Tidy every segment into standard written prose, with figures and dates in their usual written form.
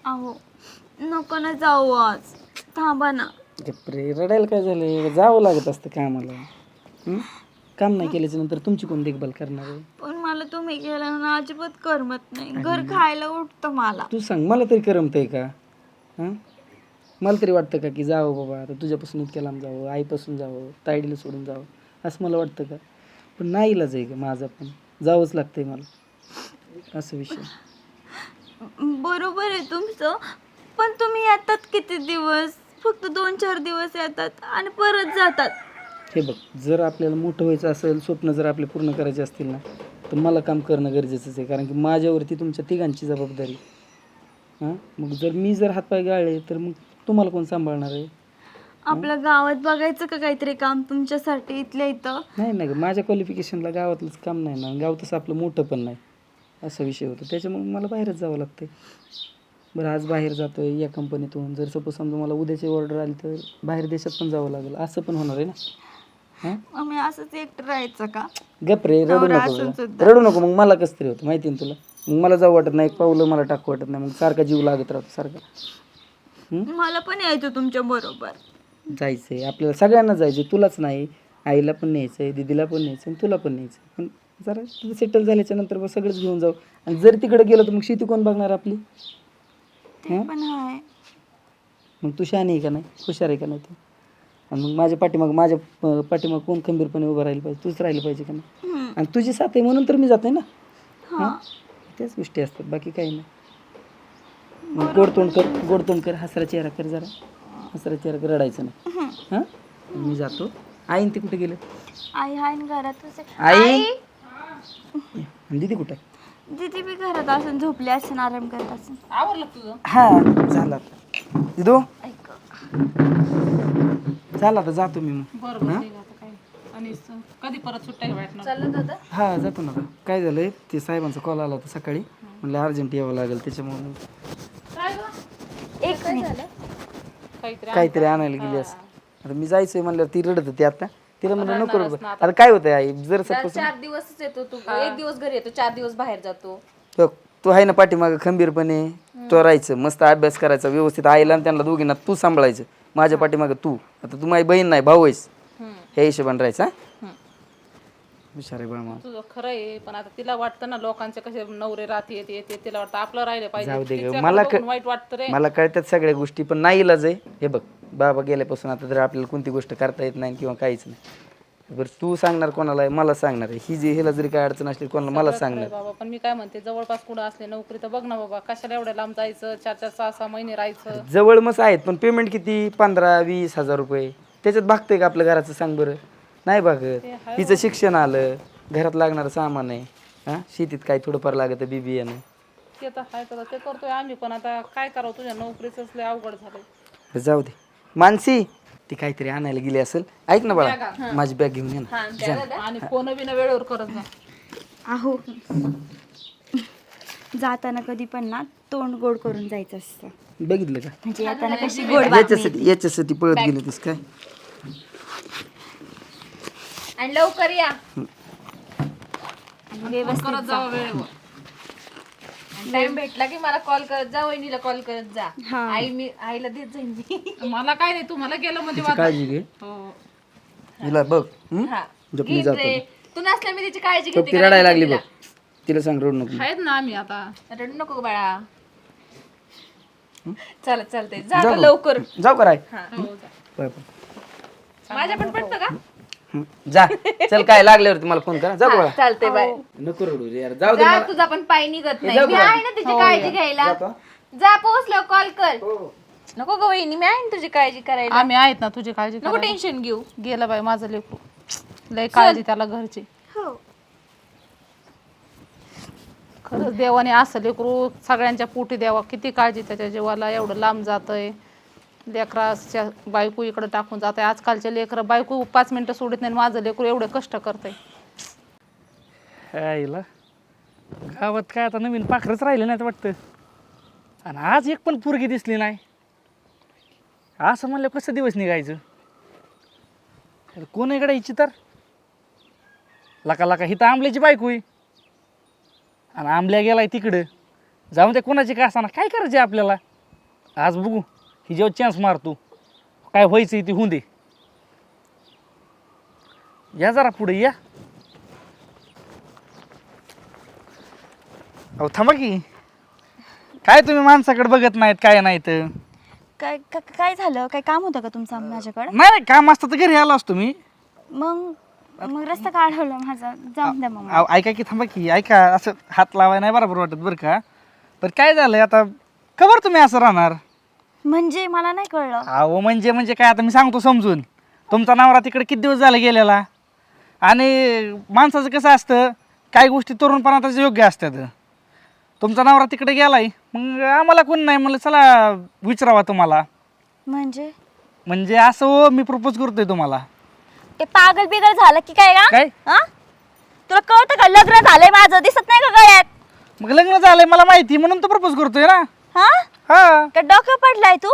अहो नको ना जाऊ आज, थांबा ना. गप्रे रडायला काय झालं? जावं लागत असतं कामाला. काम नाही केल्याच्या नंतर तुमची कोण देखभाल करणार आहे? पण मला तुम्ही गेला ना अजिबात करमत नाही. घर खायला उठतं मला. तू सांग, मला तरी करमतंय का? हां, मला तरी वाटतं का की जावं बाबा आता तुझ्यापासून इतक्या लांब जावं, आईपासून जावं, तायडीला सोडून जावं, असं मला वाटतं का? पण नाही इलाज आहे का माझा, पण जावंच लागतंय मला, असं विषय. बरोबर आहे तुमचं, पण तुम्ही येतात किती दिवस? फक्त 2-4 दिवस येतात आणि परत जातात. हे बघ, जर आपल्याला मोठं व्हायचं असेल, स्वप्न जर आपले पूर्ण करायचे असतील ना, तर मला काम करणं गरजेचंच आहे. कारण की माझ्यावरती तुमच्या तिघांची जबाबदारी. हां, मग जर हातपाय गाळले तर मग तुम्हाला कोण सांभाळणार आहे? आपल्या गावात बघायचं का काहीतरी काम तुमच्यासाठी इथल्या इथं? नाही नाही गं, माझ्या क्वालिफिकेशनला गावातलंच काम नाही ना, गाव तसं आपलं मोठं पण नाही, असा विषय होतो. त्याच्यामुळे मला बाहेरच जावं लागतं. बरं, आज बाहेर जातो आहे या कंपनीतून, जर सपोज समजा मला उद्याची ऑर्डर आली तर बाहेर देशात पण जावं लागेल, असं पण होणार आहे ना. हां, मग मी असंच एकटं राहायचं का? गप रे, रडू नवरा नको असून गं. सुद्धा. रडू नको, मग मला कसं तरी होतं माहिती ना तुला. मग मला जाऊ वाटत नाही, एक पावलं मला टाकू वाटत नाही, मग सारखा जीव लागत राहतो सारखा. मला पण यायचं तुमच्या बरोबर. जायचं आहे आपल्याला, सगळ्यांना जायचं आहे, तुलाच नाही, आईला पण न्यायचं आहे, दीदीला पण न्यायचं आहे, तुला पण न्यायचं आहे. पण जरा तुझं सेटल झाल्याच्या नंतर मग सगळंच घेऊन जाऊ. आणि जर तिकडे गेलो तर मग शेती कोण बघणार आपली? ते पण आहे. मग तू शहाणी आहे का नाही, हुशार आहे का नाही तू? आणि मग माझ्या पाठीमाग कोण खंबीरपणे उभं राहिलं पाहिजे? तूच राहिलं पाहिजे का नाही? आणि तुझी साथ आहे म्हणून तर मी जाते ना. हां, त्याच गोष्टी असतात, बाकी काही नाही. मग गोडतोंड कर, हसरा चेहरा कर जरा, हसरा चेहरा कर, रडायचं नाही. हां, मी जातो. आईन ते कुठे गेले? आई हाय ना घरातच आहे. आई आणि दीदी कुठे आहे? दीदी बी घरात असून झोपली असून आराम करत असून. आवरलं तुझं? हां, झालं आता. दिदू, ऐक झालं आता, जातो मी मग. बरोबर ठीक आहे आता काय. आणि कधी परत सुट्ट्या भेटणार? चाललं दादा. हां, जातो ना. काय झालंय, ते साहेबांचा कॉल आला होता सकाळी, म्हणलं अर्जंट यावं लागेल, त्याच्यामुळे काय गं? एक मिनिट. काहीतरी आणायला गेली असं. आता मी जायचंय म्हणल्यावर ती रडत होती आता, तिला म्हणलं नको रडू. आता काय होतंय आई, जर सपोज 4 दिवसच येतो तू, 1 दिवस घरी येतो, 4 दिवस बाहेर जातो. तू आहे ना पाठीमागं खंबीरपणे, तो राहायचं, मस्त अभ्यास करायचा व्यवस्थित, आईला आणि त्यांना दोघींना तू सांभाळायचं, माझ्या पाठीमागं तू. आता तू माझी बहीण नाही, भाऊ आहेस, ह्या हिशोबाने राहायचं. हुशार आहे बाळमा. तुझं खरं आहे, पण आता तिला वाटतं ना लोकांचे कसे नवरे राहते येते, तिला वाटतं आपलं राहिलं पाहिजे. जाऊ दे गं, तिच्याकडे बघून वाईट वाटतं रे. मला कळतात सगळ्या गोष्टी, पण नाही इलाज आहे. हे बघ, बाबा गेल्यापासून आता तर आपल्याला कोणती गोष्ट करता येत नाही किंवा काहीच नाही. बरं, तू सांगणार कोणाला आहे? मला सांगणार आहे. हिला जरी काय अडचण असली कोणाला, मला सांगणार. बाबा, पण मी काय म्हणते, जवळपास कुठं असले नोकरी तर बघ ना बाबा, कशाला एवढ्या लांब जायचं, 4-4, 6-6 महिने राहायचं. जवळ मस्त आहेत, पण पेमेंट किती? 15-20 हजार रुपये. त्याच्यात भागतंय का आपल्या घराचं? सांग बरं. नाही भागत. हिचं शिक्षण आलं, घरात लागणारं सामान आहे, हां, शेतीत काय थोडंफार लागतं BBA. ते तर आहे, तर ते करतोय आम्ही, पण आता काय करावं, तुझ्या नोकरीच लय अवघड झालंय. जाऊ दे. मानसी, ती काहीतरी आणायला गेली असेल. ऐक ना बाळा, माझी बॅग घेऊन ये ना. आणि फोन बिना वेळेवर करत जा. अहो जाताना कधी पण ना तोंड गोड करून जायचं असतं, बघितलं का? म्हणजे येताना कशी गोड बातमी. याच्यासाठी पळत गेली तीस काय? आणि लवकर या. व्यवस्थित करत जावं वेळेवर. टाइम भेटला की मला कॉल करत जा, वहिनीला कॉल करत जा. हा. आईला देत जाईन मी. मला काय नाही, तुम्हाला गेलं म्हणजे तिची काळजी घे. हो. हिला बघ, हा. झोप मी घेईन जातो. रे. तू नसल्या मी तिची काळजी तो घेते. ती रडायला लागली बघ, तिला सांग रडू नको. आहेत ना आम्ही आता. रडू नको बाळा. चालतंय, जा जाऊ आता का? लवकर. जाऊ कराय. हो, जा. बाय. माझ्या पण पडतं का? जा, चल, काय लागल्यावरती मला फोन करा. जा गोळा. चालतंय बाय. नको रडू रे यार, जाऊ दे जा, मला. तुझा पण पाय निघत नाही. जा मी बरं. आहे ना तिची काळजी घ्यायला. जातो. जा, पोहोचल्यावर कॉल कर. हो. नको ग वहिनी, मी आहे ना तुझी काळजी करायला. आम्ही आहेत ना, तुझी काळजी नको करायला. टेन्शन घेऊ. गेलं बाई माझं लेकरू, लय काळजी त्याला घरची. हो. खरंच देवाने असं लेकरू सगळ्यांच्या पोटी द्यावा. किती काळजी त्याच्या जीवाला, एवढं लांब जातंय, लेकराच्या बायको इकडं टाकून जात आहे. आजकालचे लेकरं बायको 5 मिनिटं सोडत नाही, माझं लेकरू एवढे कष्ट करतंय. आईला गावात काय आता नवीन पाखरच राहिले नाहीत वाटतं. आणि आज एक पण पोरगी दिसली नाही. असं म्हणलं कसं दिवस निघायचं? कोण इकडे हिची तर लका ही तर आंबल्याची बायको आहे, आणि आंबल्या गेलाय तिकडं. जाऊन ते कोणाची का असताना काय करायचे आपल्याला? आज बघू ही जेव्हा चान्स मारतो काय व्हायचं ती होऊन दे. या जरा पुढे या. अहो थांबा की. काय तुम्ही माणसाकडे बघत नाहीत काय नाही तर. काय झालं? काय काम होतं का तुमचं माझ्याकडे? नाही काम असतं तर घरी आलो असतो मी. मग मग रस्ता काढवला माझा. जाऊन द्या मग. अहो, ऐका की थांबा की ऐका असं हात लावाय नाही बरोबर वाटत बरं का. पण काय झालंय आता खबर तुम्ही असं राहणार. म्हणजे मला नाही कळलं. अहो म्हणजे काय आता मी सांगतो समजून. तुमचा नवरा तिकडे किती दिवस झाले गेलेला आणि माणसाचं कसं असतं काही गोष्टी तरुणपणात योग्य असतात. तुमचा नवरा तिकडे गेलाय मग आम्हाला कोण नाही म्हणलं चला विचारावा तुम्हाला. म्हणजे असं हो मी प्रपोज करतोय तुम्हाला. ते पागल बिगल झालं की काय का? काय हा? तुला कळतं का लग्न झालंय माझं? दिसत नाही का गळ्यात? मग लग्न झालंय मला माहिती म्हणून तर प्रपोज करतोय ना. हा हा का डोकं पडलाय तू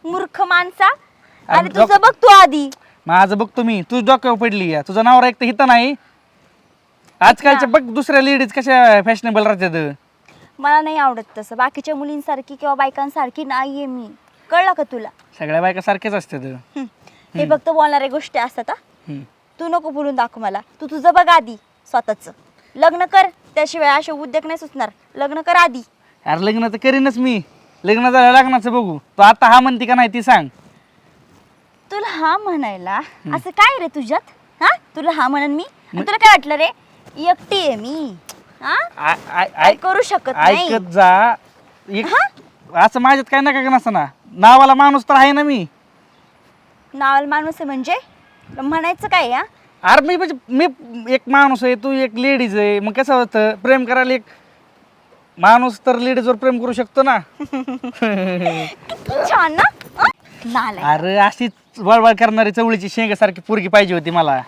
मूर्ख माणसा? आणि अरे तुझं बघ तू आधी. माझं बघतो मी तुझ डोक्यावर पडली आहे. तुझा नवरा एक तर हिथं नाही. आजकालच्या बघ दुसऱ्या लेडीज कशा फॅशनेबल राहतात. मला नाही आवडत तसं. बाकीच्या मुलींसारखी किंवा बायकांसारखी नाहीये मी. कळलं का तुला? सगळ्या बायका सारख्याच असतात. हे फक्त बोलणाऱ्या गोष्टी असतात. हा हम्म. तू नको बोलून दाखव मला. तू तुझं बघ आधी स्वतःच. लग्न कर त्याशिवाय असे उद्योग नाही सुचणार. लग्न कर आधी. अरे लग्न तर करीनच मी. लग्न झालं लग्नाचं बघू. तू आता हा म्हणते का नाही ती सांग. तुला हा म्हणायला असं काय रे तुझ्यात? हा तुला हा म्हणन मी? आणि तुला काय वाटलं रे एकटी आहे मी? हा काय करू शकत नाही. ऐकत जा. असं माझ्यात काय नका नसतं ना. नावाला माणूस तर आहे ना मी. नावाला माणूस आहे म्हणजे म्हणायचं काय? हा अरे मी एक माणूस आहे तू एक लेडीज आहे. मग कसं होतं प्रेम करायला एक माणूस तर लेडीजवर प्रेम करू शकतो ना. किती छान ना. नालायक. अरे अशीच वळवळ करणारी चवळीची शेंगासारखी पोरगी पाहिजे होती मला.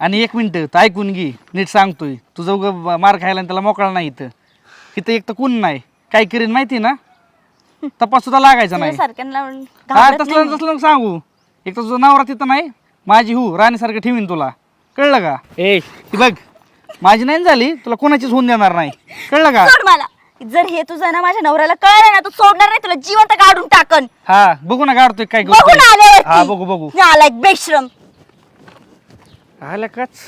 आणि एक मिनिट तर ऐकून घे नीट सांगतोय. तुझं उगं मार खायला आणि त्याला मोकळा नाही इथं एक तर कोण नाही काय करीन माहिती ना. तपास सुद्धा लागायचा नाही. तुझ्यासारख्यांना हा घाबरत तसलं नाही मी. तसलं सांगू. एक तर तुझं नवरा तिथं नाही माझी राणीसारखं ठेवीन तुला. कळलं का. ती बघ माझी नाही झाली तुला कोणाचीच होऊन देणार नाही. कळलं का. सोड मला. जर हे तुझं ना माझ्या नवऱ्याला कळलं ना तू सोडणार नाही. तुला जिवंत काढून टाकन. हा बघू ना काढतोय काय बघून करतोय. हा आले बघू नालायक बेश्रम. आल्या काच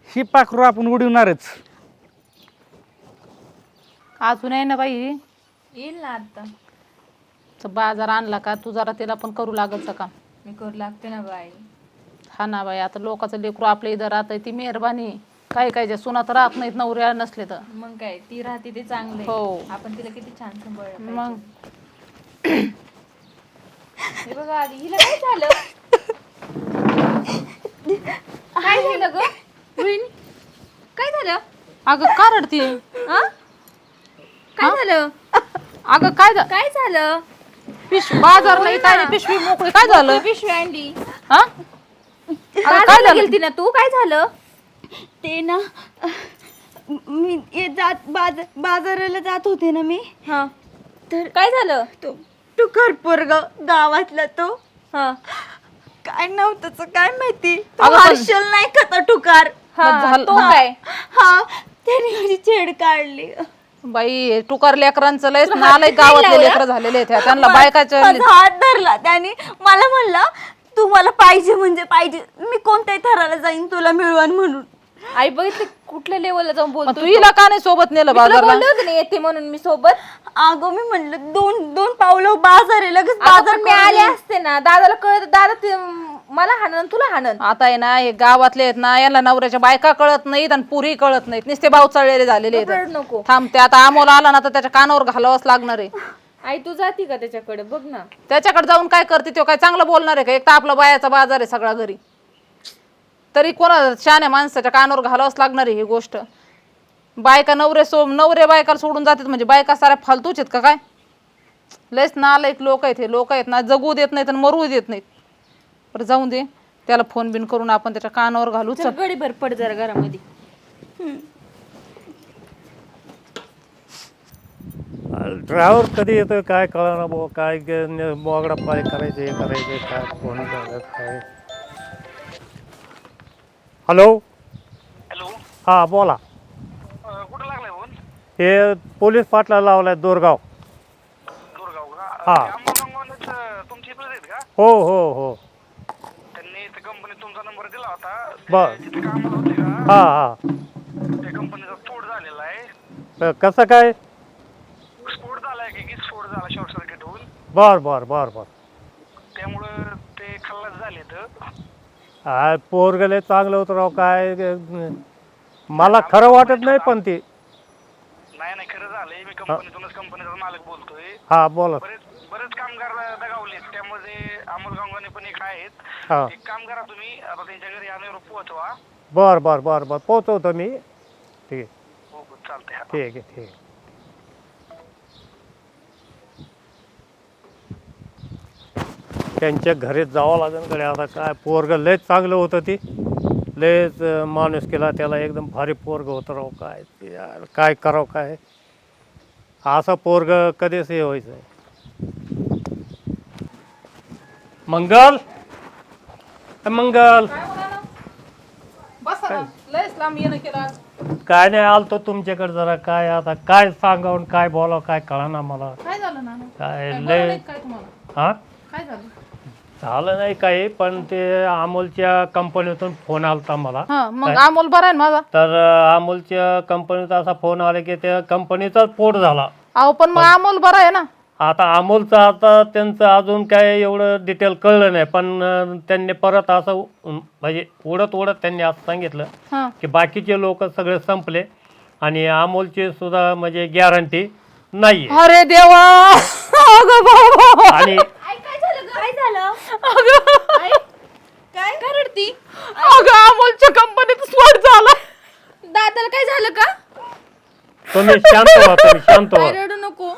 ही पाखरू आपण उडवणारच. अजून आहे ना बाई. येईल ना आता. तर बाजार आणला का तू जरा त्याला पण करू लागत का? मी करू लागते ना बाई. हा ना बाई आता लोकांचं लेकरू आपल्या इथं राहत ती मेहरबानी. काही काही ज्या सुनात राहत नाहीत नवऱ्या नसले तर. मग काय ती राहते ते चांगले. हो. आपण तिला किती छान सांभाळलं मग पाहिजे. हे बघा आधी हिला काय झालं? काय झालं ग रोहिणी? काय झालं? अगं का रडते? हा? काय झालं? अगं काय झालं? काय झालं? पिशवी बाजार नाही काय नाही, पिशवी मोकळी काय झालं? पिशवी आणली. हा अगं काय बाजारला झालं? गेलती ना तू? काय झालं? ते ना मी बाजाराला जात होते ना मी. हा तर काय झालं? तो टुकार पोरग गावातला तो हा काय नव्हतं काय माहिती. तो अगं पण- हर्षल नाही का तो टुकार? हा झालं- तो काय? हा त्याने माझी छेड काढली. बाई टुकार लेकरांचं लयच नालायक गावातले लेकर झालेले आहेत. त्यांना बायकाच्या माझा हात धरला त्याने. मला म्हणला तू मला पाहिजे म्हणजे पाहिजे. मी कोणत्याही थराला जाईन तुला मिळवण म्हणून. आई बघितलं कुठल्या लेवलला जाऊन मग बोलतो तू हिला का नाही सोबत नेलं बाजारला? बोलले होते ना येते म्हणून मी सोबत. अगं मी म्हणलं दोन पावलं बाजार आहे लगेच अगं, बाजार पण मी आले असते ना दादाला कळत. दादा मला हाणन तुला हाणन. आता आहे ना हे गावातले आहेत ना यांना नवऱ्याच्या बायका कळत नाहीत आणि पुरी कळत नाहीत. नुसते भाव चळलेले झालेले रड आहेत. नको. थांबते आता अमोल आला ना तर त्याच्या कानावर घालावंच लागणार आहे. आई तू जाती का त्याच्याकडे बघ ना. त्याच्याकडे जाऊन काय करते तो काय चांगलं बोलणार आहे का? एक तर आपला बायाचा बाजार आहे सगळा घरी. तरी कोणा शहाण्या माणसाच्या कानावर घालावंच लागणार आहे ही गोष्ट. बायका नवरे बायकाला सोडून जातात म्हणजे बायका साऱ्या फालतूच आहेत का काय? लयच नालायक लोक आहेत हे. लोक आहेत ना जगू देत नाहीत आणि मरू देत नाहीत. बरं जाऊन दे त्याला फोन बिन करून आपण त्याच्या कानावर घालू. चल गडीभर पड जरा घरामध्ये. ड्रायव्हर कधी येतोय काय कळणार बुवा. काय मोगडा पाय करायचे हे करायचे काय फोन झालं काय. हॅलो हां बोला. हे पोलीस पाटला लावलाय दोरगाव. हा तुमची इथलेच आहेत का? हो हो हो त्यांनी त्या कंपनीत तुमचा नंबर दिला होता. बर तिथे कामाला होते का? हा हा त्या कंपनीचा स्फोट झालेला आहे. कसं काय स्फोट झालाय की स्फोट झाला शॉर्ट सर्किट होऊन. बर बर बर बर त्यामुळं ते खल्लास झाले हा पोरगले चांगलं होतं राव काय मला खरं वाटत नाही पण ते नाही खरं झालंय. मी कंपनीचा मालक बोलतोय. हा बोला बरेच कामगार दगावलेत. त्यामध्ये अमोल गंगाने पण एक आहेत. हा एक काम करा तुम्ही आता त्यांच्या घरी आणून पोहोचवा. बर बर बर बर पोचवतो मी ठीक आहे हो चालतंय. ठीक आहे ठीक आहे त्यांच्या घरी जावं लागेल कडे आता काय पोरग लयच चांगलं होतं ती लयच माणूस केला त्याला एकदम भारी पोरग होतं राव काय ते यार काय करावं काय असं पोरग कधीच हे व्हायचं मंगल मंगल बस ना लयच लांब येणं केलं आज. काय नाही आलतो तुमच्याकडे जरा काय आता काय सांगावून काय बोलावं काय कळना मला काय झालं ना काय काय लय बोलवलं काय तुम्हाला हा काय झालं झालं नाही काही पण ते अमोलच्या कंपनीतून फोन आलता मला हा मग अमोल बरा आहे ना माझा तर अमोलच्या कंपनीचा असा फोन आला की त्या कंपनीचाच स्फोट झाला अहो पण मग अमोल बरा आहे ना आता अमोलचं आता त्यांचं अजून काय एवढं डिटेल कळलं नाही पण त्यांनी परत असं म्हणजे उडत त्यांनी असं सांगितलं हा की बाकीचे लोक सगळे संपले आणि अमोलची सुद्धा म्हणजे गॅरंटी नाही अरे देवा अगं बाबा आणि काय झालं काय काय रडती? अगं अमोलच्या कंपनीत स्फोट झाला दादाला काय झालं का? तुम्ही शांत व्हा तुम्ही शांत व्हा रडू नको.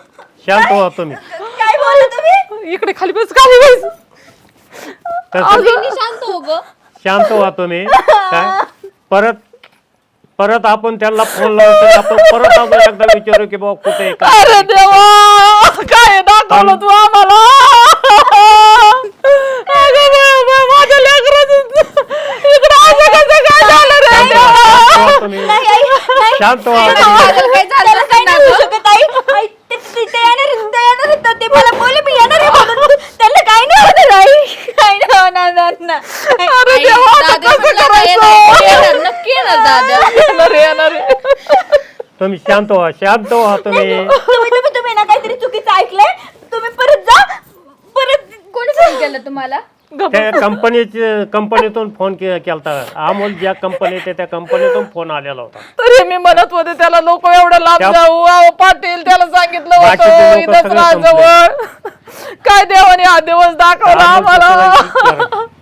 शांत व्हा तुम्ही काय बोलला तुम्ही? इकडे खाली बस खाली बस तसं शांत हो ग. शांत व्हा तुम्ही काय परत आपण त्यांना फोन लावतो आपण परत आपण एकदा विचारू की बाबा कुठे आहे, काय अरे देवा काय दाखवलं तू आम्हाला अगं बाबा, माझ्या लेकराचं इकडं असं कसं काय झालं रे देवा? तुम्ही नाही, आई, नाही. शांत व्हा दादाला काय झालं त्याला काही असेल ना नाही होऊ ग? शकत आई. आई, ते येणार होतं. ते मला बोलले मी येणार आहे म्हणून. त्याला काही नाही होतं आई. काही नाही होणार दादा. अरे आई, देवा आता दादा कसं म्हटलं आता करायचं येणार, नक्की येणार दादा. येणार आहे. तुम्ही शांत व्हा तुम्ही तुम्ही ना काहीतरी चुकीचं ऐकलंय. तुम्ही परत जा. परत कोणी सांगितलं तुम्हाला? त्या कंपनीतून फोन केलता अमोल ज्या कंपनीत आहे त्या कंपनीतून फोन आलेला होता तरी मी म्हणत होते त्याला नको एवढं लांब त्या- जाऊ अहो पाटील त्याला सांगितलं बाकीचे होतं लोकं इथंच सगळे राहा संपले. जवळ काय देवाने हा दिवस दाखवला आम्हाला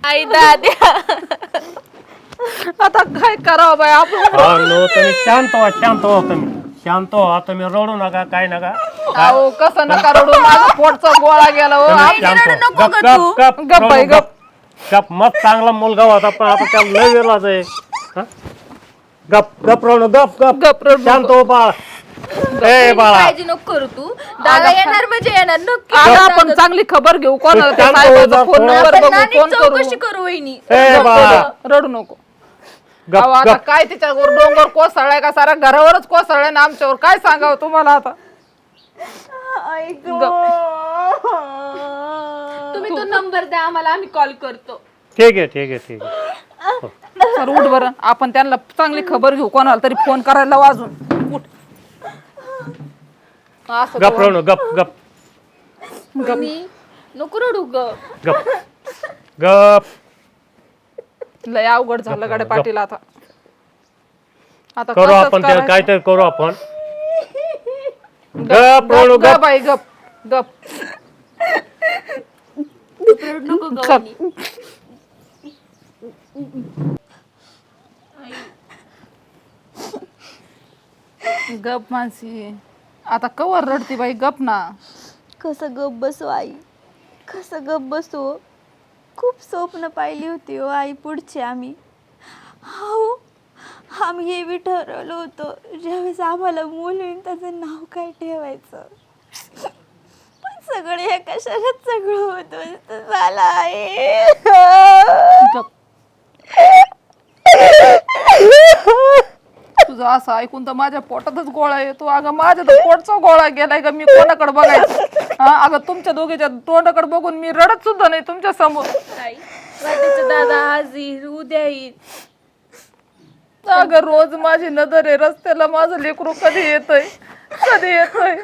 आई दाद्या. आता काय करावं बाय आपण हा नो तुम्ही शांत व्हा तुम्ही रडू नका काय नका अहो कसं नका रडू माझा पोटचा गोळा गेला हो तुम्ही शांत व्हा. गप बाई, रडू गप मस्त चांगला मुलगा होता पण आता त्याला लय वेळाच आहे हा? गप रडू गप रडू शांत हो बाळा ए बाळा काळजी नको करू तू. दादा येणार म्हणजे येणार नक्की. आज आपण चांगली खबर घेऊ कोणाला त्या शांत हो साहेबाचा जा, फोन नंबर आपण बघू नानी फोन चौकशी करू करू वहिनी. ए बाळा रडू नको गप अहो आता गप काय तिच्यावर डोंगर कोसळलाय का सारा घरावरच कोसळलाय ना आमच्यावर काय सांगावं तुम्हाला आता तुम्ही तो नंबर द्या आम्हाला आम्ही कॉल करतो. ठीक आहे सर उठ बरं आपण त्यांना चांगली खबर घेऊ कोणाला तरी फोन करायला वाजून उठ असं गप रडू गप वहिनी, नको रडू ग. गप लय अवघड झालं गाड्या पाटील आता आता करू कसंच आपण करायचं? काहीतरी करू आपण गप रडू गप गप बाई गप रडू नको ग चल. वहिनी. गप मानसी आता कवर रडती बाई गप ना कसं गप बसू आई, कसं गप बसू. खूप स्वप्न पाहिली होती हो आई पुढची आम्ही. हो आम्ही हे बी ठरवलं होतं ज्यावेळेस आम्हाला मूल होईल त्याचं नाव काय ठेवायचं. पण सगळे हे कशालाच सगळं होतं मला आई. गप तुझं तुझं असं ऐकून तर माझ्या पोटातच गोळा येतो. अगं माझ्या तर पोटचा गोळा गेलाय का, मी कोणाकडे बघायचं? हा, अगं तुमच्या दोघीच्या तोंडाकडे बघून मी रडत सुद्धा नाही तुमच्या समोर. आई वाटेचं दादा आज येईल उद्या येईल. अगं रोज माझी नजर आहे रस्त्याला, माझं लेकरू कधी येतंय कधी येतंय.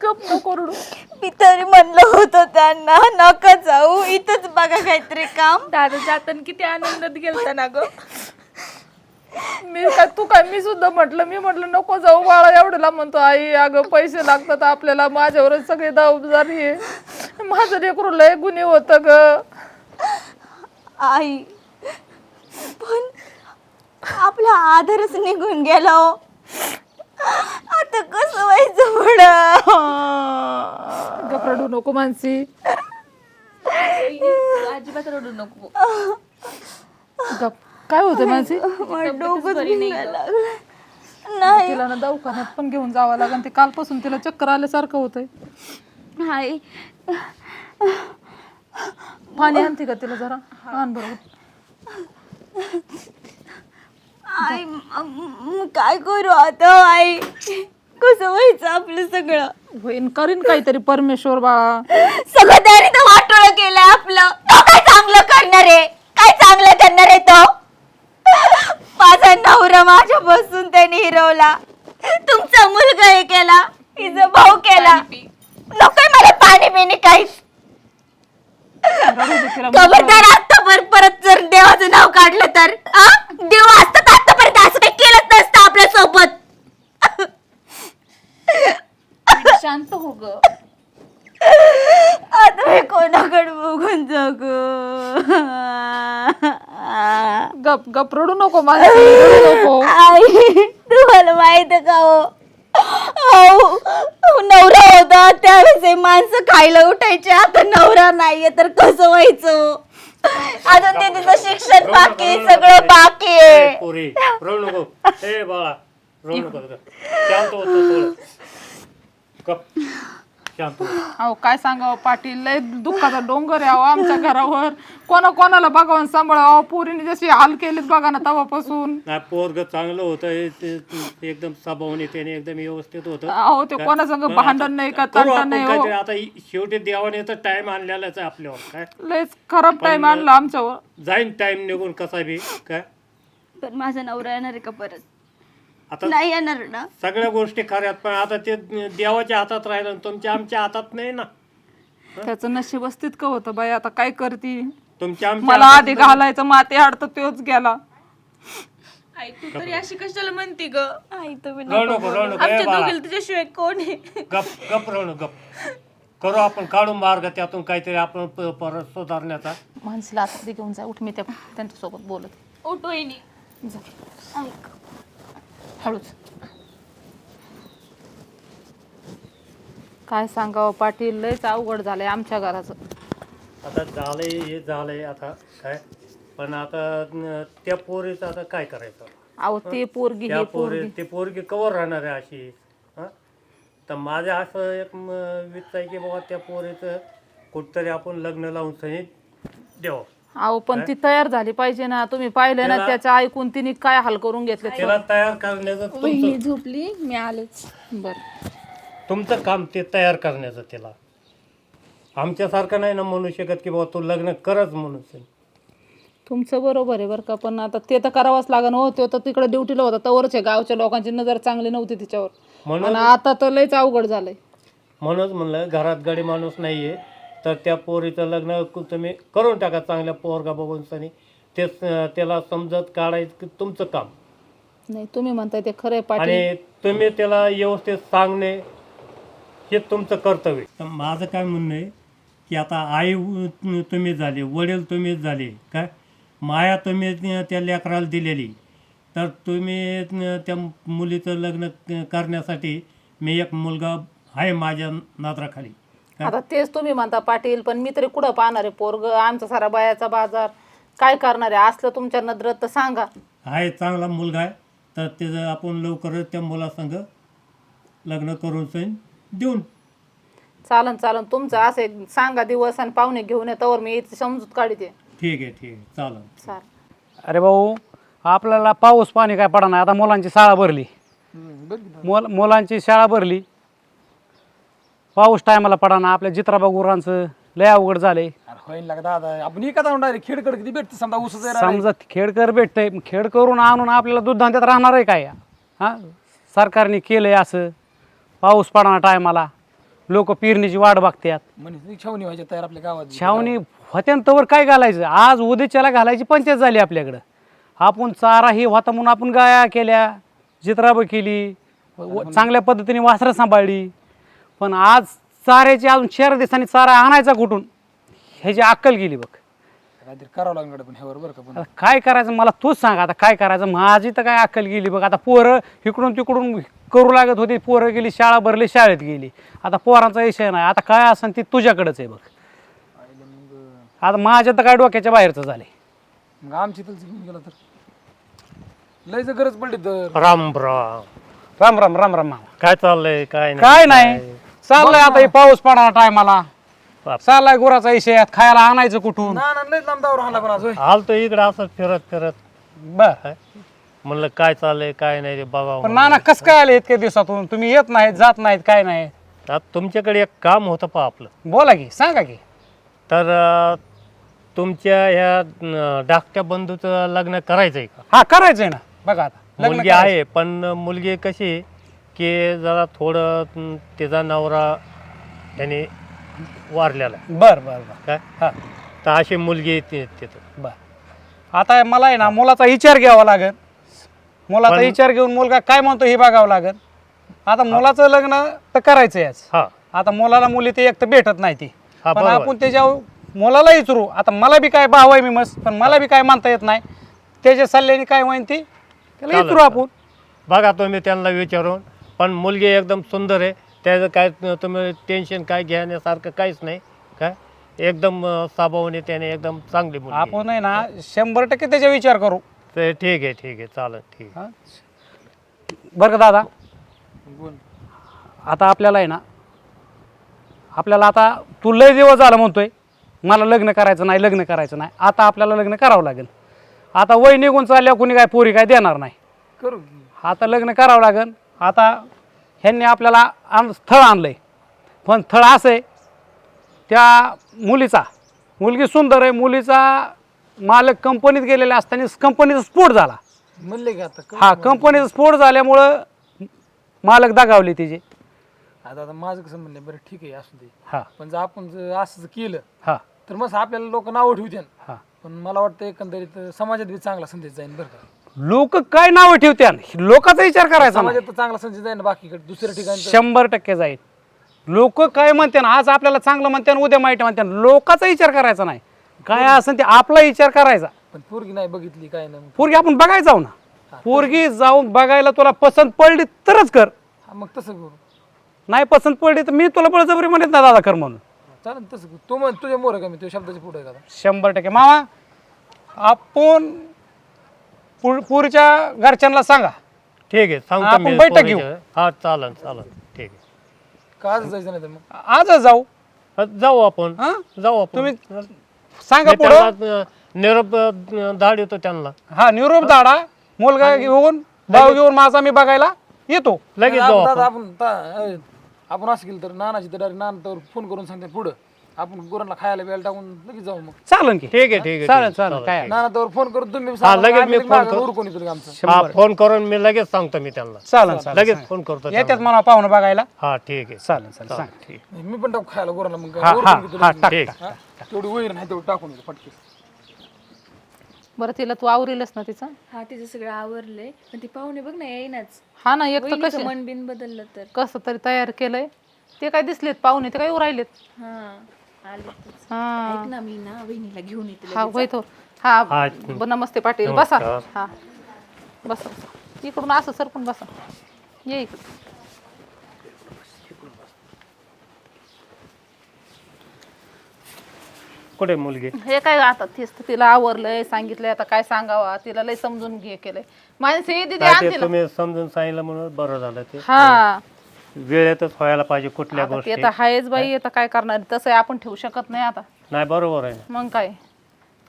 गप नको रडू. मी तरी म्हणलं होतं त्यांना नका जाऊ, इथंच बघा काहीतरी काम. दादा जाताना किती आनंदात गेलता ना ग. मी सुद्धा मी म्हटलं नको जाऊ बाळा एवढ्याला. म्हणतो आई अगं पैसे लागतात आपल्याला, माझ्यावरच सगळी जबाबदारी आहे, माझं लेकरू लय गुन्हे होतं ग. आई पण आपला आधारच निघून गेला हो. आता कसं व्हायचं पुढं? गप रडू नको मानसी. अजिबात रडू नको. गप. काय होतं मानसी? मला डोकंच दुखायला लागलं. नाही तिला ना दवाखान्यात पण घेऊन जावं लागेल. ते कालपासून तिला चक्कर आल्यासारखं होतंय. आई पाणी आणते का तिला जरा? आण बरोबर. आई काय करू आता? आई कसं व्हायचं आपलं सगळं? होईन करीन काहीतरी परमेश्वर बाळा. सगळं त्याने तर वाटोळं केलंय आपलं. तो काय चांगलं करणार आहे? काय चांगलं करणार आहे तो? माझा नवरा माझ्यापासून त्याने हिरवला, तुमचा मुलगा हे केला, हिचा भाऊ केला. नकोय मला पाणी बिणी काहीच. खबरदार आतावर परत जर देवाचं नाव काढलं तर देव असतात आतापर्यंत असं काही केलंच नसतं आपल्या सोबत. शांत हो ग. आता मी कोणाकडे बघून जगू? गप गप रडू नको मानसी, रडू नको. आई तुम्हाला माहित आहे का हो? नवरा होता त्यावेळेस माणसं खायला उठायचे, आता नवरा नाहीये तर कसं व्हायचं? आता ते तिचं शिक्षण बाकी आहे, सगळं बाकी आहे. पोरी रडू नको. ए बाळा रडू नको. शांत होतो थोडं. गप शांत हो. अहो काय सांगावं पाटील, लय दुःखाचा डोंगर आहे अहो आमच्या घरावर. कोणाला बघावं सांभाळावं. पोरीने जशी हाल केलीत बघा ना तेव्हापासून. नाही पोरग चांगलं होतं ते एकदम स्वभावाने त्याने एकदम व्यवस्थित होतं. अहो ते कोणासंग भांडण नाही का करू तंटा आपण नाही हो. काहीतरी. आता शेवटी देवाने तर टाइम आणलेलाच आहे आपल्यावर. काय लयच खराब टाइम आणला आमच्यावर. जाईन टाइम निघून कसा बी. काय पण माझा नवरा येणार आहे का परत? आता नाही येणार ना. सगळ्या गोष्टी खऱ्यात, पण आता ते देवाच्या हातात राहिलं, तुमच्या आमच्या हातात नाही ना. त्याचं नशीब अस्तित्व होतं बाई. आता काय करती? तुमच्या आमच्या मला आधी घालायचं माती हाडतं तोच गेला. आई तू तरी अशी कशाला म्हणती ग? आई तुम्ही रडू नको रडू नको. ए आमच्या बाळा दोघीला तुझ्याशिवाय कोण आहे? गप गप रडू गप. करू आपण काढू मार्ग त्यातून काहीतरी आपण परत सुधारण्याचा. माणसीला आता घेऊन जा. उठ, मी त्यांच्यासोबत बोलत. उठ वहिनी. ऐक हळूच. काय सांगावं पाटील, लयच अवघड झालंय आमच्या घराचं. आता झालंय हे झालंय आता काय, पण आता त्या पोरीचं आता काय करायचं? अहो ते पोरगी त्या हे पोरी पोरगी. ते पोरगी कवर राहणार आहे अशी? हं? तर माझं असं एक विचार आहे की बाबा त्या पोरीचं कुठतरी आपण लग्न लावून सही द्यावं. अहो पण ती तयार झाली पाहिजे ना. तुम्ही पाहिले ना त्याचं ऐकून तिने काय हाल करून घेतले. तिला तयार करण्याचं वहिनी झोपली, मी आलेच. तुमचं काम ते तयार करण्याचं. तिला आमच्यासारखं नाही ना म्हणू शकत की बाबा तू लग्न करच म्हणून. तुमचं बरोबर आहे बरं का, पण आता ते तर करावंच लागण. हो तो तर तिकडे ड्युटीला होता तवरच आहे. गावच्या लोकांची नजर चांगली नव्हती तिच्यावर. म्हणून आता तर लयच अवघड झालंय. म्हणूनच म्हणलं घरात गडी माणूस नाहीये तर त्या पोरीचं लग्न तुम्ही करून टाका चांगल्या पोरगा बघून सनी. ते त्याला समजत काढायचं तुमचं काम. नाही तुम्ही म्हणताय ते खरंय पाटील. आणि तुम्ही त्याला व्यवस्थित सांगणे हे तुमचं कर्तव्य. तर माझं काय म्हणणं आहे की आता आई तुम्ही झाले, वडील तुम्हीच झाले, काय माया तुम्ही त्या लेकराला दिलेली, तर तुम्ही त्या मुलीचं लग्न करण्यासाठी मी एक मुलगा आहे माझ्या नादराखाली. आता तेच तुम्ही म्हणता पाटील, पण मी तरी कुठं पाहणार आहे पोरग? आमचा सारा बायाचा बाजार काय करणार आहे? असलं तुमच्या नजरेत तर सांगा. आहे चांगला मुलगा आहे तर त्याचं आपण लवकरच त्या मुलासंग लग्न करून सण देऊन. चालन तुमचं असे सांगा दिवस आणि पाहुणे घेऊन येतावर मी समजूत काढते. ठीक आहे चालेल. चाल. अरे भाऊ आपल्याला पाऊस पाणी काय पडा नाही. आता मुलांची शाळा भरली, मुलांची शाळा भरली, पाऊस टायमाला पडा ना. आपल्या जित्राबा गुरांचं लय अवघड झालंय. होईल लागा दादा, आपण एका डायरेक्ट खेडकड किती भेटते समजा ऊस समजा खेडकर भेटतंय, खेड करून आणून आपल्याला दूध धंद्यात राहणार आहे काय? हां, सरकारने केलंय असं. पाऊस पडणार टायमाला लोक पेरणीची वाट बघतात. म्हणजे छावणी व्हायची तयार आपल्या गावात. छावणी होत्यांतवर काय घालायचं? आज उद्याच्याला घालायची पंचायत झाली आपल्याकडं. आपण चारा हे होता म्हणून आपण गाया केल्या, जित्राब केली, चांगल्या पद्धतीने वासरं सांभाळली. पण आज चाऱ्याची अजून 4 दिवसांनी चारा आणायचा कुठून ह्याची अक्कल गेली बघ. काहीतरी करावं लागणार पण ह्यावर बरं का. पण आता काय करायचं मला तूच सांग, आता काय करायचं? माझी तर काय अक्कल गेली बघ. आता पोरं इकडून तिकडून करू लागत होती, पोरं गेली, शाळा भरली, शाळेत गेली. आता पोरांचा विषय नाही, आता काय असेल ती तुझ्याकडेच आहे बघ. आता माझ्या तर काय डोक्याच्या बाहेरचं झाले. मग आमची तर घेऊन गेला तर लयच गरज पडली तर. राम राम. राम राम राम राम मामा. काय चाललंय? काय काय नाही चाललंय आता हे पाऊस पडणार टायमाला बाप. चाललाय गुराचा विषय. खायला आणायचं कुठून? ना ना लयच लांब दावर आणला पण आज होय. आलतो इकडे असं फिरत फिरत, बर. म्हणलं काय चाललंय काय नाही ते बघावं पण म्हणलं. नाना कस काय आले इतक्या दिवसातून? तुम्ही येत नाहीत, जात नाहीत, काय नाही. आता तुमच्याकडे एक काम होतं पहा आपलं. बोला की, सांगा की. तर तुमच्या ह्या धाकट्या बंधूचं लग्न करायचंय का? हा, करायचंय ना. बघा आता लग्न मुलगी करायचं. आहे, पण मुलगी कशी आहे की जरा थोडं तिचा नवरा त्याने वारलेला आहे. बर बर बर काय हा तर अशी मुलगी तिथं. बर. आता मला आहे ना मुलाचा विचार घ्यावा लागेल. मुलाचा पण- विचार घेऊन मुलगा काय म्हणतो हे बघावं लागेल. आता मुलाचं लग्न तर करायचंय आज. हा आता मुलाला मुली ते एक तर भेटत नाही ती. हा, पण बरोबर. आपण त्याच्या मुलाला विचारू. आता मला बी काय भाव आहे मी मस्त, पण मला बी काय म्हणता येत नाही. त्याच्या सल्ल्याने काय होईन ती त्याला चालेल, विचारू आपण. बघा तुम्ही त्यांना विचारून. पण मुलगी एकदम सुंदर आहे, त्याचं काय तुम्ही टेन्शन काय घेण्यासारखं काहीच नाही. काय एकदम स्वभावाने त्याने एकदम चांगली मुलगी आहे. आपण आहे ना 100% त्याचा विचार करू. तर ठीक आहे चालेल ठीक आहे. हा? बरं का दादा, बोल. आता आपल्याला आहे ना, आपल्याला आता तू लय दिवस झाला म्हणतोय मला लग्न करायचं नाही, लग्न करायचं नाही. आता आपल्याला लग्न करावं लागेल. आता वय निघून चालल्या कुणी काय पोरी काय देणार नाही. करू की. आता लग्न करावं लागेल. आता ह्यांनी आपल्याला स्थळ आणलंय, पण स्थळ असं आहे त्या मुलगी सुंदर आहे. मुलीचा मालक कंपनीत गेलेला असताना कंपनीचा स्फोट झाला. म्हणले का आता हा, कंपनीचा स्फोट झाल्यामुळं मालक दगावले तिचे. आता माझं कसं म्हणणं आहे, बरं ठीक आहे असू दे. हा पण जर आपण जर असं केलं हा तर मग आपल्याला लोक नावं ठेवतील. हा. पण मला वाटतं एकंदरीत समाजात बी चांगला संदेश जाईल बरं का. लोक काय नावं ठेवत्यान, लोकांचा विचार करायचा नाही. समाजात तर चांगला संदेश जाईल ना, बाकीकडे दुसऱ्या ठिकाणी तर- 100% जाईल. लोक काय म्हणते आज आपल्याला चांगलं म्हणते, उद्या माहिती म्हणते. लोकांचा विचार करायचा नाही. काय असं ते आपला विचार करायचा. पण पोरगी नाही बघितली काय नाही. पोरगी आपण बघायला जाऊ ना. पोरगी जाऊन बघायला तुला पसंत पडली तरच कर. हा, मग तसं करू. नाही पसंत पडली तर मी तुला बळजबरी म्हणत ना दादा कर म्हणून. चालेल तसं करू. तू म्हण तुझ्या मोर का मी तुझ्या शब्दाच्या पुढे का 100% मामा, आपण पुढच्या घरच्यांना सांगा. ठीक आहे सांगतो आपण मी बैठक घेऊ. पोरीच्या. हा चालेल ठीक आहे. का आज जायचं नाही तर मग आजच जाऊ. हा, जाऊ आपण हा? जाऊ आपण. तुम्ही सांगा मी पुढं. त्यांना, निरोप धाड येतो त्यांना. हा, निरोप धाडा. मुलगा घेऊन भाऊ घेऊन माझा मी बघायला येतो. लगेच जाऊ दादा आपण. आपण असं केलं तर नानाची तर डायरेक्ट नाना फोन करून सांगते पुढं आपण गुरांना खायला वेळ टाकून लगेच जाऊ. मग चालेल की. ठीक आहे चालेल चालेल काय नाना तर फोन करून तुम्ही हा, लगेच मी फोन करतो. उरकून येतो आमचं. हा फोन करून मी लगेच सांगतो मी त्यांना. चालेल चालेल लगेच फोन करतो येतात त्यांना. मला पाहुणं बघायला. हा ठीक आहे चालेल चालेल सांग. ठीक. मी पण टाकू खायला गुरांना मग हा हा उरकून घेतो हा लगेच. टाक ठीक. टाक. हा? तेवढी वैर नाही तेवढी टाकून येतो फटके. बरं तिला तू आवरीलच ना तिचं? हा, तिचं सगळं आवरलंय, पण ती पाहुणे बघ ना येईनाच. हा ना, एक तर वहिनीचं कसे मन बिन बदललं तर. कसं तरी तयार केलंय. ते काय दिसलेत पाहुणे, ते काय येऊ राहिलेत. हा, आलेच. हा ऐक ना, मी ना वहिनीला घेऊन येते हा लगेच. होय तो. हा हा. नमस्ते पाटील, बसा. नमस्कार. हा बसा बसा. इकडून असं सरकून बसा. ये इकडे. कुठे मुलगी? हे काय आता तीच तर तिला आवरलंय, सांगितलंय, आता काय सांगावा. तिला लय समजून घे केलंय. माणसे दीदी काय आण ते तिला. तुम्ही समजून सांगितलं म्हणून बरं झालं ते. हा वेळेतच व्हायला पाहिजे कुठल्या आता गोष्टी. ते तर आहेच बाई. आता काय करणार, तसं आपण ठेवू शकत नाही आता. नाही बरोबर आहे ना. मग काय.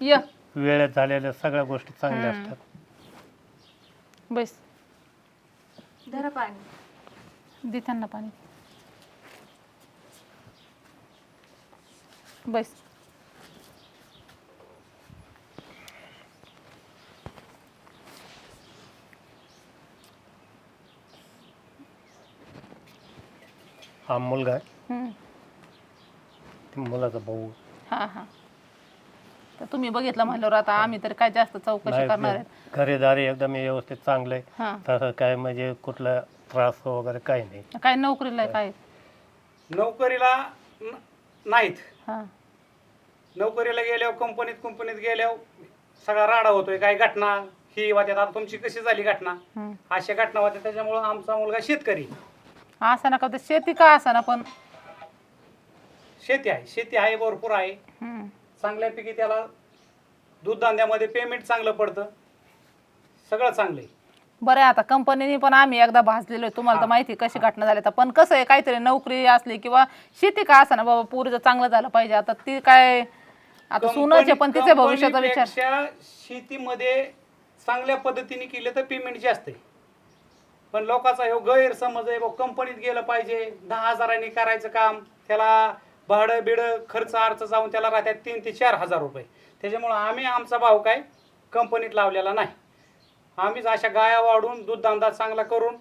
ये वेळेत झालेल्या सगळ्या गोष्टी चांगल्या असतात. बस धरा पाणी. दे त्यांना पाणी. बस. हा मुलगा आहे, हम्म. ते मुलाचा भाऊ. हा हा. तर तुम्ही बघितलं म्हणल्यावर आता आम्ही तर काय जास्त चौकशी करणार आहेत. घरेदारी एकदम व्यवस्थित चांगलं आहे. हा. तसं काय म्हणजे कुठला त्रास वगैरे काही नाही. काय नोकरीला आहे काय? नोकरीला नाहीत. हा. नोकरीला गेल्यावर कंपनीत गेल्यावर सगळा राडा होतोय. काही घटना ही वाटत आता तुमची कशी झाली घटना, हम्म. अशा घटना होत्या. त्याच्यामुळं आमचा मुलगा शेतकरी, असं ना का ते शेती का असं ना पण. शेती आहे भरपूर आहे. हम्म. चांगल्यापैकी त्याला दूधधंद्यामध्ये पेमेंट चांगलं पडतं, सगळं चांगलं आहे. बरं आहे, आता कंपनीने पण आम्ही एकदा भाजलेलो आहे. तुम्हाला तर माहिती कशी घटना झाली. तर पण कसं आहे, काहीतरी नोकरी असली किंवा शेती का असं ना बाबा पुरीचं चांगलं झालं पाहिजे. आता ती काय आता सुनाचे पण तिचे भविष्याचा विचार. कंपनीपेक्षा शेतीमध्ये चांगल्या पद्धतीने केलं तर पेमेंट जास्त आहे. पण लोकांचा हे गैरसमज आहे, कंपनीत गेलं पाहिजे 10,000 करायचं काम, त्याला भाडं बिडं खर्च अर्च जाऊन त्याला राहतात 3,000 ते 4,000 रुपये. त्याच्यामुळं आम्ही आमचा भाव काय कंपनीत लावलेला नाही. आम्हीच अशा गाया वाढून दूधधंदा चांगला करून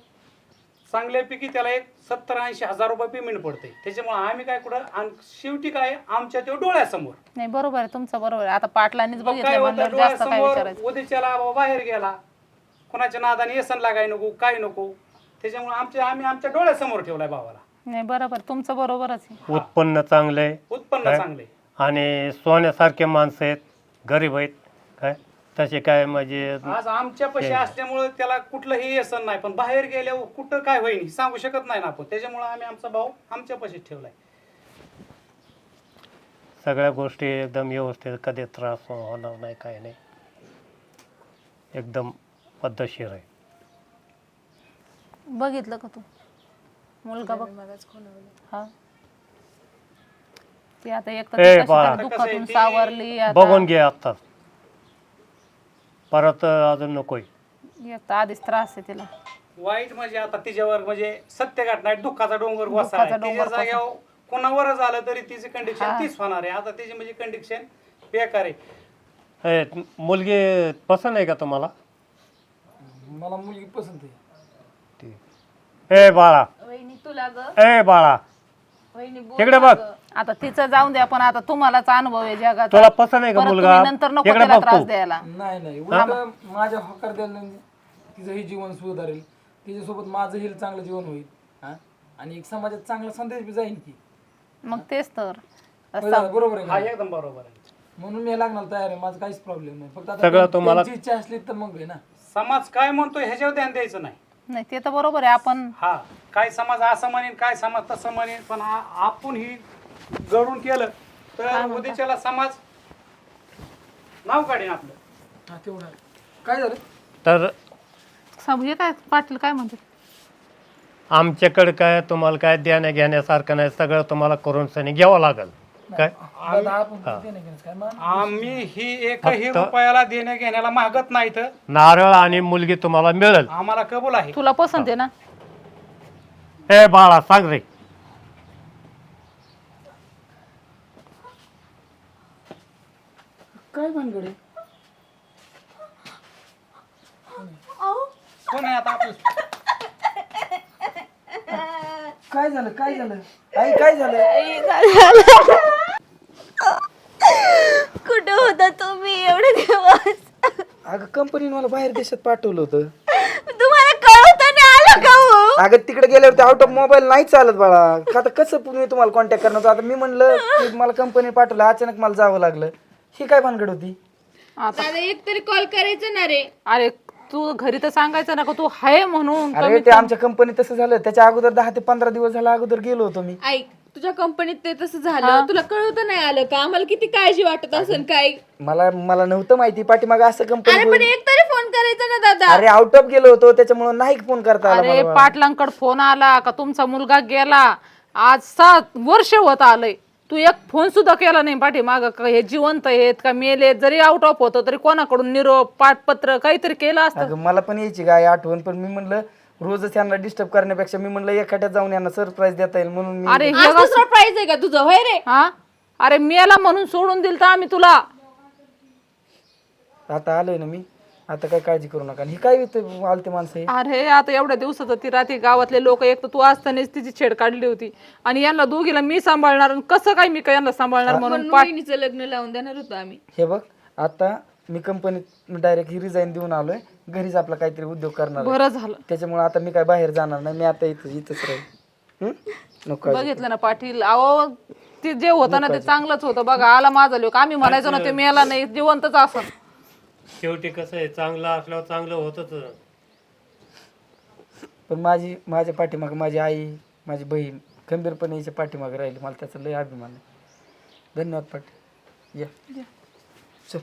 चांगल्यापैकी त्याला एक 70-80 हजार रुपये पेमेंट पडते. त्याच्यामुळे आम्ही काय कुठं आणि शेवटी काय आमच्या तो डोळ्यासमोर. नाही बरोबर आहे तुमचं, बरोबर आहे. आता पाटलांनीच मग बघितलं काय होतं, म्हणल्यावर जास्त काय डोळ्यासमोर विचारायचं. उद्याच्याला बाबा बाहेर गेला, कोणाच्या नादाने येसन लागाय नको काय नको. त्याच्यामुळे आम्ही आमच्या डोळ्यासमोर ठेवलाय भावाला. नाही बरोबर, तुमचं बरोबरच आहे. उत्पन्न चांगलं आहे उत्पन्न चांगले आणि सोन्यासारखे माणसं आहेत, गरीब आहेत काय तसे काय म्हणजे आज आमच्या पैसे असल्यामुळे त्याला कुठलंही येसन नाही. पण बाहेर गेल्यावर कुठं काय होईल सांगू शकत नाही ना आपण. त्याच्यामुळे आम्ही आमचा भाऊ आमच्या पैसे ठेवलाय. सगळ्या गोष्टी एकदम व्यवस्थित, कधी त्रास होणार नाही काय नाही, एकदम पद्धतशीर आहे. बघितलं का तू मुलगा बघ. हा ती आता एक तर ए ती कशी बाळा. तरी दुःखातून सावरली आता. बघून घे आत्ताच, परत अजून नकोय. एक तर आधीच त्रास आहे तिला. वाईट म्हणजे आता तिच्यावर म्हणजे सत्य घटना आहे, दुःखाचा डोंगर दुःखाचा वसा आहे. डोंगर तिच्या जाग्यावर कोणावर झालं तरी तिची कंडिशन तीच होणार आहे. आता तिची म्हणजे कंडिशन बेकार आहे. ए, मुलगी पसंत आहे का तुम्हाला? मला मुलगी पसंत आहे. ए बाळा, वहिनी तुला ग, ए बाळा वहिनी बोल इकडे ना बघ. ग. आता तिचं जाऊन द्या, पण आता तुम्हालाच अनुभव आहे जगाचा. तुला पसंत आहे का परत मुलगा? तुम्ही नंतर नको इकडे तिला बघ त्रास तू. द्यायला. नाही उलट माझ्या होकार द्यायला तिचंही जीवन सुधारेल, तिच्यासोबत माझंही चांगलं जीवन होईल. हा आणि एक समाजात चांगला संदेश बी जाईल की. मग तेच तर बरोबर आहे हा का? एकदम बरोबर आहे. म्हणून मी लागणार तयार आहे, माझा काहीच प्रॉब्लेम नाही. फक्त आता सगळं तुम्हाला- त्यांची इच्छा असली तर मग आहे ना. समाज काय म्हणतो ह्याच्यावर ध्यान द्यायचं नाही. नाही ते तर बरोबर आहे. आपण हा काय समाज असं म्हणेन, काय समाज तसं म्हणेन, पण आपण ही घडून केलं तर उद्याच्याला समाज नाव काढेन आपलं. हा तेवढं आहे. काय झालं? तर हे काय पाटील काय म्हणते? आमच्याकडे काय तुम्हाला काय देण्या घेण्यासारखं नाही, सगळं तुम्हाला करून सनी घ्यावं लागेल काय. दादा आपण ते नाही केलं काय मान. आम्ही ही एकही रुपयाला देण्या घेण्याला मागत नाही. तर नारळ आणि मुलगी तुम्हाला मिळेल. आम्हाला कबूल आहे. तुला पसंत आहे ना? ए बाळा सांग रे. काय भानगड आहे? कोण आहे आता आपलं? काय झालं काय झालं आई काय झालं? कुठे होता तुम्ही एवढे दिवस? अगं कंपनीने मला बाहेर देशात पाठवलं होतं. तुम्हाला कळवता नाही आलं का हो? अगं तिकडे गेल्यावरती आउट ऑफ मोबाईल नाही चालत बाळा. आता कसं मी तुम्हाला कॉन्टॅक्ट करणार होतो. आता मी म्हणलं की मला कंपनी पाठवलं, अचानक मला जावं लागलं. ही काय भानगड होती? दादा एक तरी कॉल करायचं ना रे. अरे तू घरी तर सांगायचं ना का तू आहे म्हणून. अरे ते आमच्या कंपनीत तसं झालं. त्याच्या अगोदर 10 ते 15 दिवस झाला अगोदर गेलो होतो मी. ऐक, तुझ्या कंपनीत ते तसं झालं, तुला कळवतं नाही आलं का? आम्हाला किती काळजी वाटत असेल काय. मला नव्हतं माहिती पाठीमागं असं अरे कंपनी. पण एक तरी फोन करायचा ना दादा. अरे आउट ऑफ गेलो होतो त्याच्यामुळे नाही फोन करता आला अरे पाटलांकडे फोन आला का तुमचा मुलगा गेला. आज 7 वर्ष होत आलंय. तू एक फोन सुद्धा केला नाही पाठीमाग हे जिवंत आहेत का मेले, जरी आउट ऑफ होतं तरी कोणाकडून निरोप पाठपत्र काहीतरी केलं असतं. अगं मला पण यायची काय आठवण, पण मी म्हणलं रोजच यांना डिस्टर्ब करण्यापेक्षा मी म्हणलं एखाद्यात जाऊन यांना सरप्राईज देता येईल म्हणून मी अरे आज दुसरा प्राइज आहे का तुझं होय रे? हा अरे मेला म्हणून सोडून दिल तर आम्ही तुला. आता आलोय ना मी, आता काय काळजी करू नका. आणि ही काय आलते माणसं हे? अरे आता एवढ्या दिवसाचं ती रात्री गावातले लोक, एक तर तू असतानाच तिची छेड काढली होती आणि यांना दोघीला मी सांभाळणार आणि कसं काय मी काय यांना सांभाळणार म्हणून म्हणून वहिनीचं लग्न लावून देणार होतो आम्ही. हे बघ आता मी कंपनीत डायरेक्ट ही रिझाईन देऊन आलोय, घरीच आपला काहीतरी उद्योग करणार आहे. बरं झालं. त्याच्यामुळे आता मी काय बाहेर जाणार नाही, मी आता इथंच राहील. नको काळजी. बघितलं ना पाटील, अहो ते जे होतं ना ते चांगलंच होतं. बघा आला माझा लोक, आम्ही म्हणायचो ना ते मेला नाही, जिवंतच असं. शेवटी कसं आहे, चांगलं असल्यावर चांगलं होतच. पण माझ्या पाठीमागं माझी आई, माझी बहीण खंबीरपणे याच्या पाठीमागं राहिली, मला त्याचा लय अभिमान आहे. धन्यवाद पाटील. या चल.